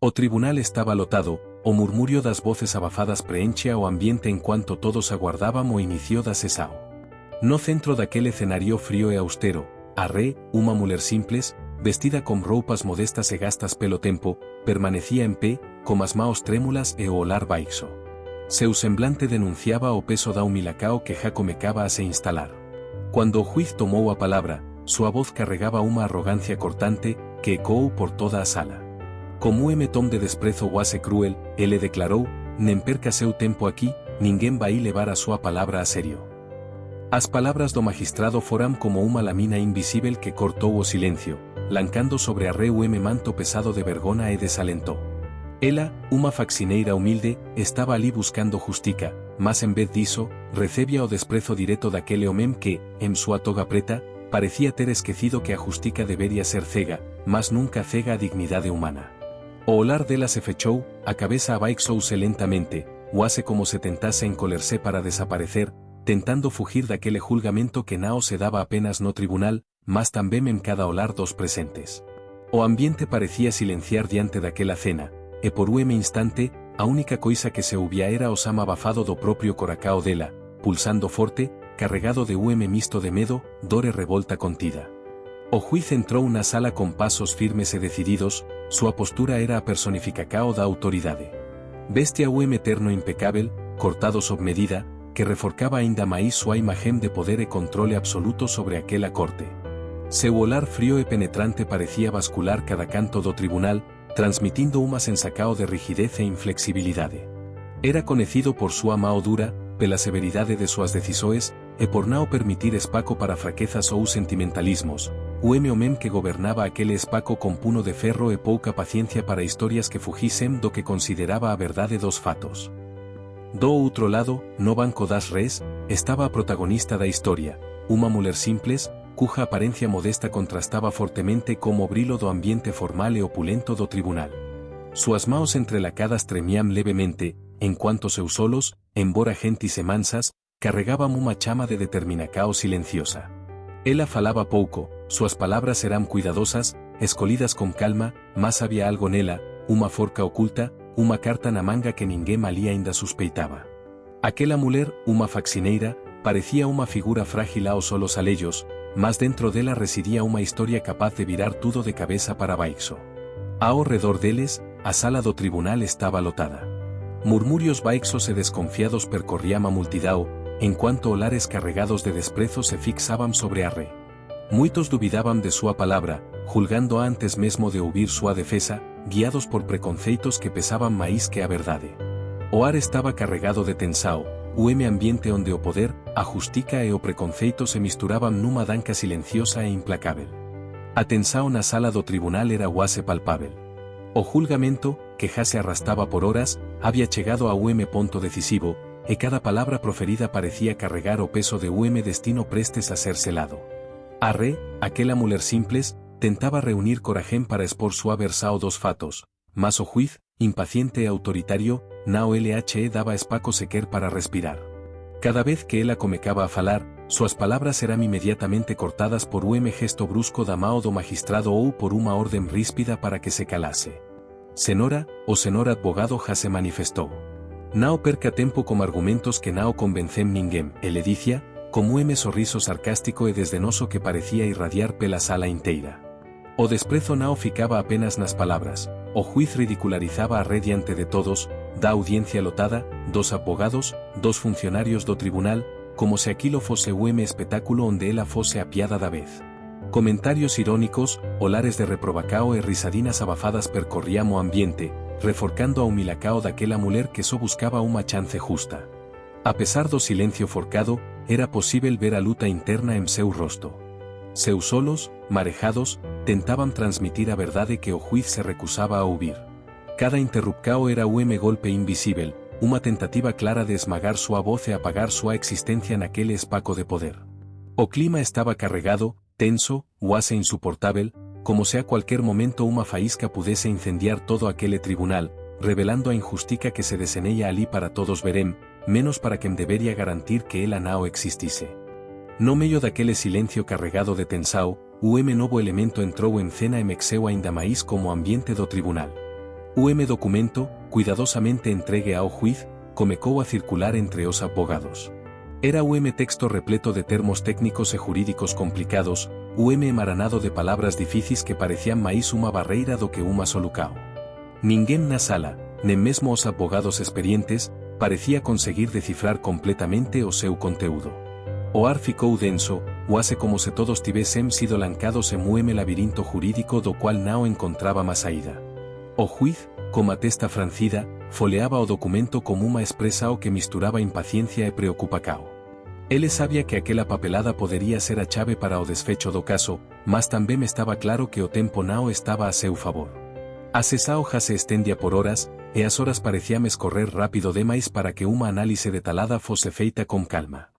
O tribunal estaba lotado, o murmurio das voces abafadas preenchea o ambiente en cuanto todos aguardábamos o inicio da sesao. No centro daquele escenario frío e austero, arre, uma muller simples, vestida con roupas modestas e gastas pelo tempo, permanecía en pé, com as maos trémulas e o olar baixo. Seu semblante denunciaba o peso da humilacao que já comecaba a se instalar. Cuando o juiz tomou a palabra, sua voz carregaba uma arrogancia cortante, que ecoou por toda a sala. Como tom de desprezo guase cruel, ele declarou, nen perca seu tempo aquí, ninguén vai levar a súa palabra a serio. As palabras do magistrado foram como uma lamina invisível que cortou o silencio, lancando sobre a reu manto pesado de vergona e desalentó. Ela, uma faxineira humilde, estaba ali buscando justica, mas en vez diso, recebía o desprezo direto daquele homem que, en súa toga preta, parecía ter esquecido que a justica debería ser cega, mas nunca cega a dignidade humana. O olar dela se fechou, a cabeza abaixouse lentamente, guase como se tentase encolerse para desaparecer, tentando fugir daquele julgamento que nao se daba apenas no tribunal, mas tamén en cada olar dos presentes. O ambiente parecía silenciar diante daquela cena, e por un instante, a única coisa que se ouvía era o sama abafado do propio coracao dela, pulsando forte, carregado de un misto de medo, dor e revolta contida. O juiz entrou na sala con pasos firmes e decididos, súa postura era a personificacao da autoridade. Vestia un terno impecável, cortado sob medida, que reforcaba aínda máis súa imagen de poder e controle absoluto sobre aquela corte. Seu olar frío e penetrante parecía bascular cada canto do tribunal, transmitindo unha sensacao de rigidez e inflexibilidade. Era conocido por súa mao dura, pela severidade de súas decisoes, e por nao permitir espaco para fraquezas ou sentimentalismos, o homem que gobernaba aquele espaco con puno de ferro e pouca paciencia para historias que fugisen do que consideraba a verdade dos fatos. Do outro lado, no banco das res, estaba a protagonista da historia, unha muller simples, cuja apariencia modesta contrastaba fortemente como brilo do ambiente formal e opulento do tribunal. Súas maos entrelacadas tremían levemente, en cuanto seus solos, embora gentis e mansas, carregaban unha chama de determinacao silenciosa. Ela falaba pouco, súas palabras eran cuidadosas, escollidas con calma, mas había algo nela, unha forca oculta, unha carta na manga que ninguén alí aínda suspeitaba. Aquela muller, unha faxineira, parecía unha figura frágil aos solos alellos, mas dentro dela residía unha historia capaz de virar tudo de cabeza para baixo. Ao redor deles, a sala do tribunal estaba lotada. Murmurios baixos e desconfiados percorrían a multidao, en cuanto olares carregados de desprezo se fixaban sobre a re. Muitos dubidaban de súa palabra, julgando antes mesmo de ouvir súa defesa, guiados por preconceitos que pesaban máis que a verdade. O ar estaba carregado de tensao, o ambiente onde o poder, a justica e o preconceito se misturaban nunha danca silenciosa e implacável. A tensao na sala do tribunal era guase palpável. O julgamento, que já se arrastaba por horas, había chegado a un ponto decisivo, e cada palabra proferida parecía carregar o peso de un destino prestes a ser selado. A re, aquela muller simples, tentaba reunir corajén para expor súa versao dos fatos, mas o juiz, impaciente e autoritario, nao lhe daba espaco sequer para respirar. Cada vez que ela comecaba a falar, súas palabras eran inmediatamente cortadas por un gesto brusco da mao do magistrado ou por unha orden ríspida para que se calase. Senora, o senor advogado já se manifestou. Nao perca tempo con argumentos que nao convencem ninguén, ele dicía, como sorriso sarcástico e desdenoso que parecía irradiar pela sala inteira. O desprezo nao ficaba apenas nas palabras, o juiz ridicularizaba a re diante de todos, da audiencia lotada, dos abogados, dos funcionarios do tribunal, como se aquilo fose un espectáculo onde ela fose a piada da vez. Comentarios irónicos, olares de reprobacao e risadinas abafadas percorrían o ambiente, reforcando a humilacao daquela muller que só buscaba unha chance justa. A pesar do silencio forcado, era posível ver a luta interna en seu rosto. Seus solos, marejados, tentaban transmitir a verdade que o juiz se recusaba a ouvir. Cada interrupcao era un golpe invisível, unha tentativa clara de esmagar súa voz e apagar súa existencia naquele espaco de poder. O clima estaba carregado, tenso, guase insuportável, como se a cualquier momento unha faísca pudese incendiar todo aquele tribunal, revelando a injustica que se deseneia ali para todos verem, menos para quen debería garantir que ela nao existise. No medio daquele silencio carregado de tensao, novo elemento entrou en cena e mexeu aínda máis como ambiente do tribunal. documento, cuidadosamente entregue a o juiz, comecou a circular entre os abogados. Era texto repleto de termos técnicos e jurídicos complicados, emaranado de palabras difíciles que parecían máis uma barreira do que uma solucao. Ninguén na sala, nem mesmo os abogados experientes, parecía conseguir decifrar completamente o seu conteúdo. O ar ficou denso, quase como se todos tivesen sido lancados en labirinto jurídico do cual nao encontraba má saída. O juiz, como a testa francida, foleaba o documento como uma expresao que misturaba impaciencia e preocupacao. Ele sabía que aquela papelada podería ser a chave para o desfecho do caso, mas tamén estaba claro que o tempo nao estaba a seu favor. A esa hoja se estendia por horas, e as horas parecían escorrer rápido demais para que unha análise detalada fose feita con calma.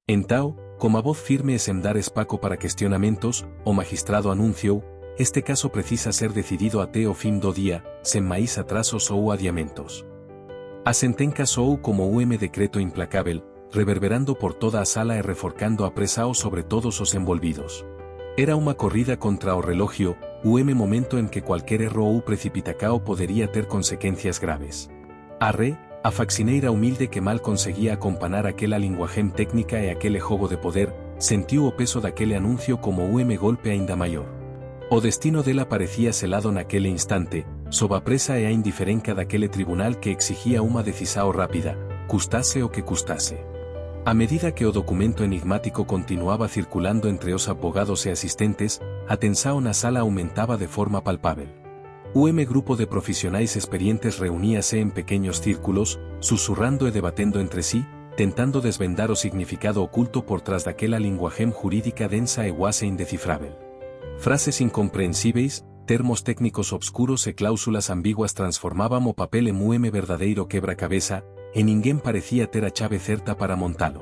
Entao, como a voz firme e sen dar espaco para questionamentos, o magistrado anunciou: este caso precisa ser decidido até o fin do día, sen máis atrasos ou adiamentos. A sentenca soou como decreto implacável, reverberando por toda a sala e reforcando a presao sobre todos os envolvidos. Era unha corrida contra o relojio, momento en que cualquier erro ou precipitacao podería ter consecuencias graves. A faxineira humilde que mal conseguía acompanar aquela linguagem técnica e aquele jogo de poder, sentiu o peso daquele anuncio como golpe aínda maior. O destino dela parecía selado naquele instante, sob a presa e a indiferenca daquele tribunal que exigía unha decisao rápida, custase o que custase. A medida que o documento enigmático continuaba circulando entre os abogados e asistentes, a tensao na sala aumentaba de forma palpável. Grupo de profesionais experientes reuníase en pequeños círculos, susurrando e debatendo entre sí, tentando desvendar o significado oculto por tras daquela linguagem jurídica densa e quase indecifrável. Frases incomprensíveis, termos técnicos obscuros e cláusulas ambiguas transformaban o papel en verdadeiro quebra-cabeza, e ninguén parecía ter a chave certa para montalo.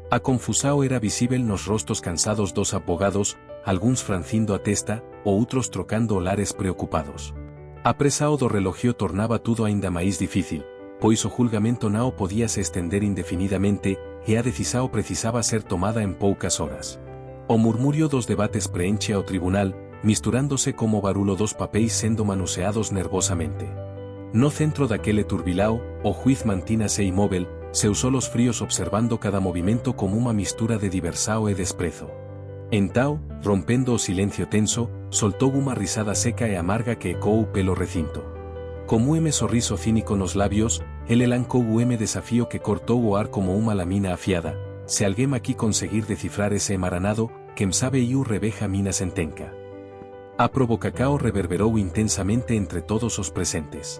A confusao era visível nos rostros cansados dos abogados, algúns francindo a testa, outros trocando olares preocupados. A presao do relojio tornaba tudo aínda máis difícil, pois o julgamento nao podíase estender indefinidamente, e a decisao precisaba ser tomada en poucas horas. O murmurio dos debates preenche ao tribunal, misturándose como barulo dos papéis sendo manuseados nervosamente. No centro daquele turbilao, o juiz mantínase inmóvel, seus solos fríos observando cada movimento como unha mistura de diversao e desprezo. Entao, rompendo o silencio tenso, soltou unha risada seca e amarga que ecoou pelo recinto. Como sorriso cínico nos labios, ele lancou desafío que cortou o ar como unha lamina afiada: se alguén aquí conseguir descifrar ese emaranado, quen sabe iu reveja mina sentenca. A provocacao reverberou intensamente entre todos os presentes.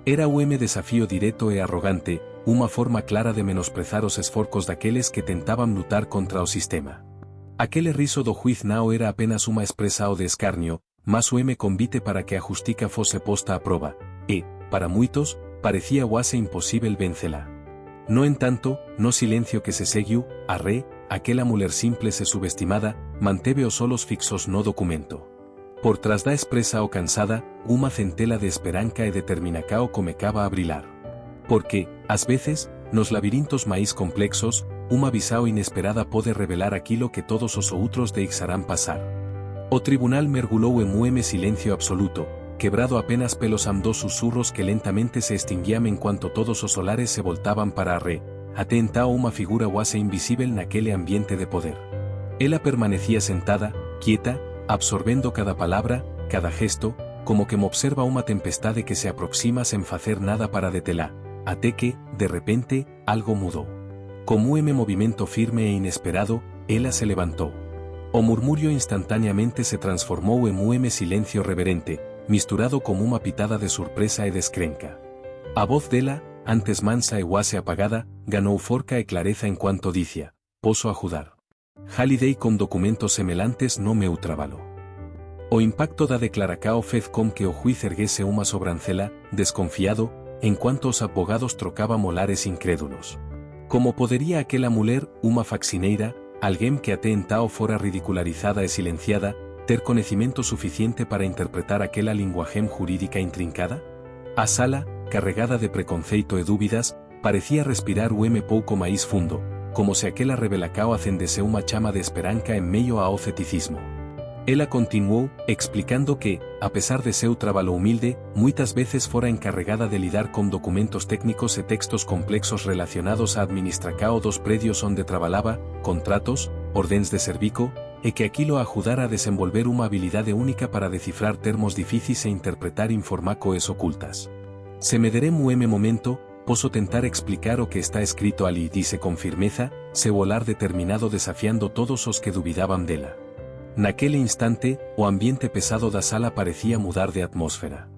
Era desafío directo e arrogante, unha forma clara de menosprezar os esforcos daqueles que tentaban lutar contra o sistema. Aquele riso do juiz nao era apenas unha expresao de escarnio, mas convite para que a justica fose posta a proba, e, para moitos, parecía quase imposível vencela. No entanto, no silencio que se seguiu, aquela muller simples e subestimada, manteve os solos fixos no documento. Por tras da expresa o cansada, unha centela de esperanca e determinacao comecaba a brilar. Porque, ás veces, nos labirintos máis complexos, unha visao inesperada pode revelar aquilo que todos os outros deixarán pasar. O tribunal mergulou en silencio absoluto, quebrado apenas pelos amdos susurros que lentamente se extinguían en cuanto todos os solares se voltaban para até entao unha figura quase invisível naquele ambiente de poder. Ela permanecía sentada, quieta, absorbendo cada palabra, cada gesto, como que me observa unha tempestade que se aproxima sen facer nada para detela, até que, de repente, algo mudou. Como movimento firme e inesperado, ela se levantou. O murmurio instantáneamente se transformou en silencio reverente, misturado como unha pitada de sorpresa e descrenca. A voz dela, antes mansa e quase apagada, ganou forca e clareza en cuanto dicía: poso ajudar. Halliday con documentos semelantes no meu trabalo. O impacto da declaracao fez com que o juiz erguese unha sobrancela, desconfiado, en cuanto os abogados trocaban molares incrédulos. Como podería aquela muller, unha faxineira, alguén que até entao fora ridicularizada e silenciada, ter conocimiento suficiente para interpretar aquela linguagem jurídica intrincada? A sala, carregada de preconceito e dúbidas, parecía respirar pouco máis fundo, como se aquela revelacao acendese unha chama de esperanca en medio ao ceticismo. Ela continuó, explicando que, a pesar de seu traballo humilde, muitas veces fora encarregada de lidar con documentos técnicos e textos complexos relacionados a administración dos predios onde trabalaba, contratos, ordens de servico, e que aquilo a ajudara a desenvolver uma habilidade única para decifrar termos difíciles e interpretar informacoes ocultas. Se me derem momento, posso tentar explicar o que está escrito ali, dice con firmeza, seu olhar determinado desafiando todos os que dubidaban dela. Naquele instante, o ambiente pesado da sala parecía mudar de atmósfera.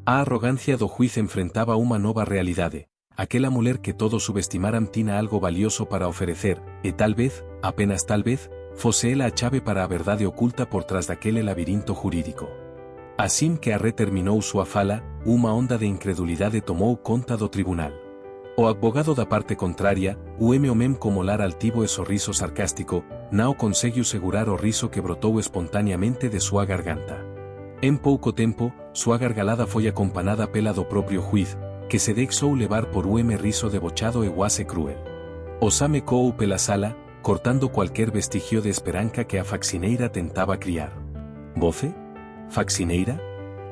A arrogancia do juiz enfrentaba uma nova realidade, aquela muller que todos subestimaran tinha algo valioso para oferecer, e tal vez, apenas tal vez, fose ela a chave para a verdade oculta por trás daquele labirinto jurídico. Assim que Arre terminou sua fala, uma onda de incredulidade tomou conta do tribunal. O advogado da parte contraria, o homem com olhar altivo e sorriso sarcástico, não conseguiu segurar o riso que brotou espontaneamente de sua garganta. Em pouco tempo, sua gargalada foi acompanada pela do próprio juiz, que se deixou levar por riso debochado e quase cruel. Osame coou pela sala, cortando qualquer vestigio de esperança que a faxineira tentaba criar. Voce? Faxineira?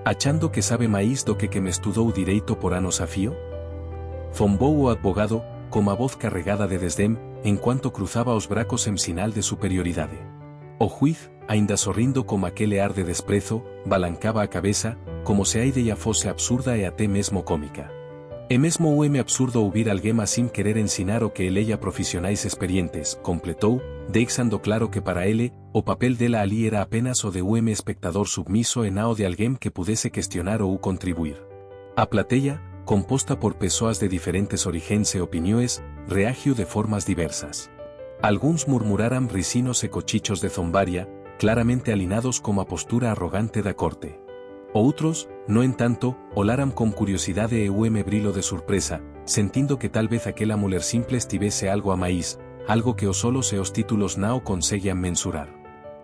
Achando que sabe máis do que me estudou direito por anos a fio? Zombou o advogado, com a voz carregada de desdém, enquanto cruzaba os bracos en sinal de superioridade. O juiz, ainda sorrindo com aquele ar de desprezo, balancaba a cabeza, como se a ideia fose absurda e até mesmo cómica. E mesmo absurdo ouvir alguén así querer ensinar o que leia profesionais experientes, completou, deixando claro que para ele, o papel dela ali era apenas o de espectador submiso e não de alguén que pudese questionar ou contribuir. A plateia, composta por persoas de diferentes origens e opiniões, reagiu de formas diversas. Alguns murmuraram risinos e cochichos de zombaria, claramente alinados com a postura arrogante da corte. Outros, no entanto, olaram com curiosidade e brilo de surpresa, sentindo que tal vez aquela muller simples tivese algo a máis, algo que os solos e os títulos não conseguían mensurar.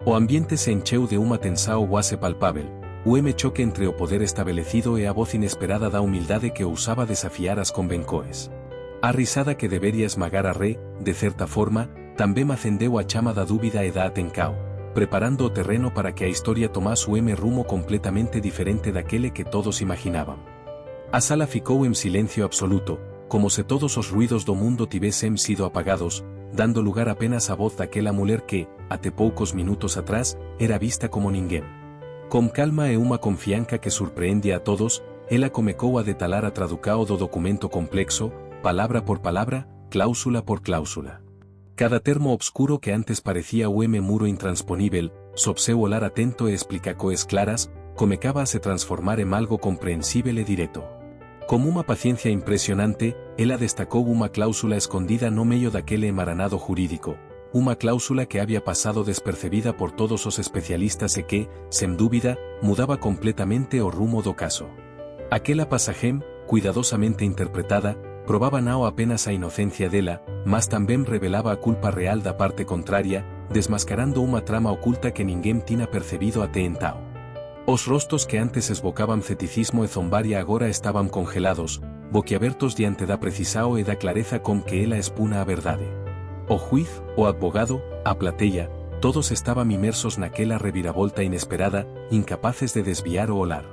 O ambiente se encheu de uma tensao quase palpável, choque entre o poder estabelecido e a voz inesperada da humildade que ousaba desafiar as convencoes. A risada que debería esmagar a Re, de certa forma, tamén acendeu a chama da dúbida e da atencao, preparando o terreno para que a historia tomase rumo completamente diferente daquele que todos imaginaban. A sala ficou en silencio absoluto, como se todos os ruidos do mundo tivesen sido apagados, dando lugar apenas á voz daquela muller que, até poucos minutos atrás, era vista como ninguén. Com calma e uma confianza que surpreende a todos, ela comecou a detalar a traducao do documento complexo, palabra por palabra, cláusula por cláusula. Cada termo obscuro que antes parecía muro intransponível, sob seu olhar atento e explicacoes claras, comecaba a se transformar en algo comprensible e direto. Con uma paciencia impresionante, ela destacou uma cláusula escondida no meio daquele emaranado jurídico, uma cláusula que había pasado despercebida por todos os especialistas e que, sen dúbida, mudaba completamente o rumo do caso. Aquela pasagem, cuidadosamente interpretada, probaba não apenas a inocencia dela, mas tamén revelaba a culpa real da parte contraria, desmascarando uma trama oculta que ninguén tinha percebido até entao. Os rostos que antes esbocaban ceticismo e zombaria agora estaban congelados, boquiabertos diante da precisao e da clareza con que ela expuna a verdade. O juiz, o advogado, a plateia, todos estaban inmersos naquela reviravolta inesperada, incapaces de desviar o olhar.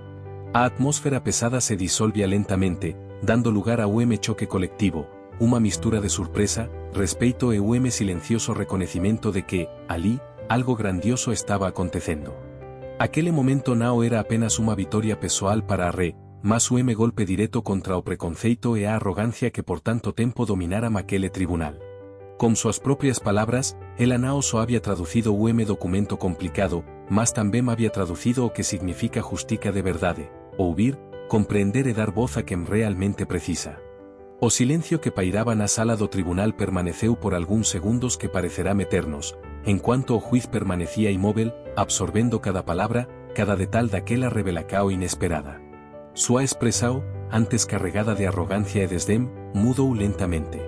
A atmósfera pesada se disolvía lentamente, dando lugar a choque colectivo, uma mistura de surpresa, respeito e silencioso reconhecimento de que, ali, algo grandioso estaba acontecendo. Aquele momento não era apenas uma vitória pessoal para a Re, mas golpe direto contra o preconceito e a arrogancia que por tanto tempo dominaram aquele tribunal. Com suas próprias palabras, ela não só había traducido o documento complicado, mas tamén había traducido o que significa justica de verdade, ouvir, compreender e dar voz a quen realmente precisa. O silencio que pairaba na sala do tribunal permaneceu por algúns segundos que parecerá eternos, enquanto o juiz permanecía inmóvel, absorbendo cada palabra, cada detal daquela revelacao inesperada. Súa expresao, antes carregada de arrogancia e desdén, mudou lentamente.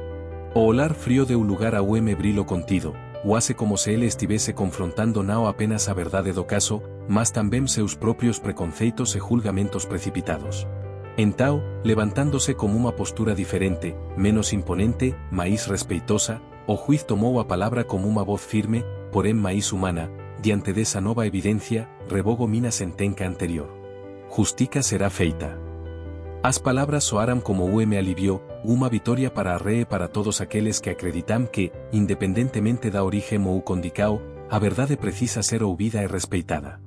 O olhar frío deu lugar a brilo contido, quase como se ele estivese confrontando não apenas a verdade do caso, mas tamén seus propios preconceitos e julgamentos precipitados. Entao, levantándose como uma postura diferente, menos imponente, máis respeitosa, o juiz tomou a palabra como uma voz firme, porém máis humana, diante dessa nova evidência, revogou minha sentença anterior. Justiça será feita. As palavras soaram como me aliviou, uma vitória para a Re e para todos aqueles que acreditam que, independentemente da origem ou condicao, a verdade precisa ser ouvida e respeitada.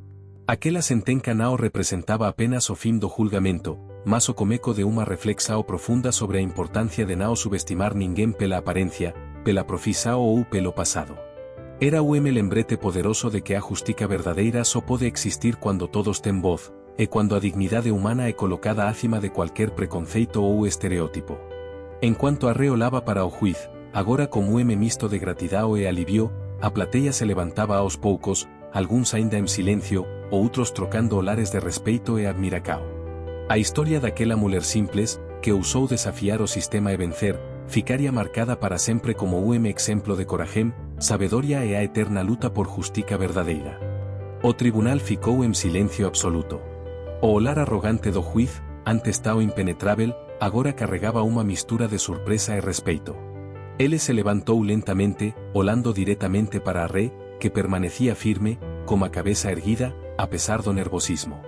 Aquela sentença não representava apenas o fim do julgamento, mas o começo de uma reflexão profunda sobre a importância de não subestimar ninguém pela aparência, pela profissão ou pelo passado. Era lembrete poderoso de que a justiça verdadeira só pode existir quando todos têm voz, e quando a dignidade humana é colocada acima de qualquer preconceito ou estereótipo. Enquanto a Re olhava para o juiz, agora como misto de gratidão e alivio, a plateia se levantava aos poucos, alguns ainda em silêncio, outros trocando olares de respeito e admiração. A história daquela mulher simples, que ousou desafiar o sistema e vencer, ficaria marcada para sempre como exemplo de coragem, sabedoria e a eterna luta por justiça verdadeira. O tribunal ficou em silêncio absoluto. O olhar arrogante do juiz, antes tão impenetrável, agora carregava uma mistura de surpresa e respeito. Ele se levantou lentamente, olhando diretamente para a Re, que permanecia firme, com a cabeça erguida, a pesar do nervosismo.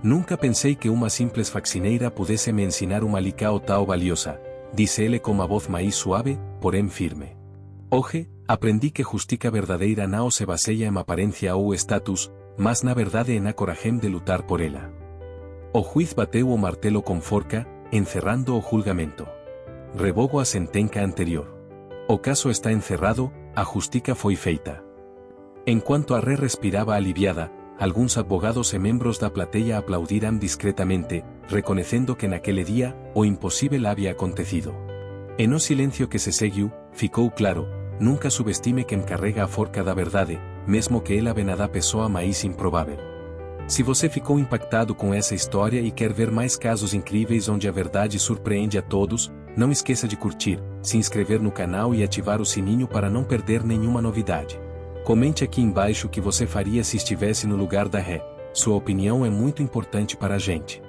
Nunca pensei que uma simples faxineira pudesse me ensinar uma lição tão valiosa, disse ele com a voz mais suave, porém firme. Hoje, aprendi que justiça verdadeira não se baseia em aparência ou status, mas na verdade e na coragem de lutar por ela. O juiz bateu o martelo com forca, encerrando o julgamento. Revogo a sentença anterior. O caso está encerrado, a justiça foi feita. Enquanto a Re respirava aliviada, alguns advogados e membros da plateia aplaudiram discretamente, reconhecendo que naquele dia, o impossível havia acontecido. E no silêncio que se seguiu, ficou claro, nunca subestime quem carrega a forca da verdade, mesmo que ela venha da pessoa mais improvável. Se você ficou impactado com essa história e quer ver mais casos incríveis onde a verdade surpreende a todos, não esqueça de curtir, se inscrever no canal e ativar o sininho para não perder nenhuma novidade. Comente aqui embaixo o que você faria se estivesse no lugar da Re. Sua opinião é muito importante para a gente.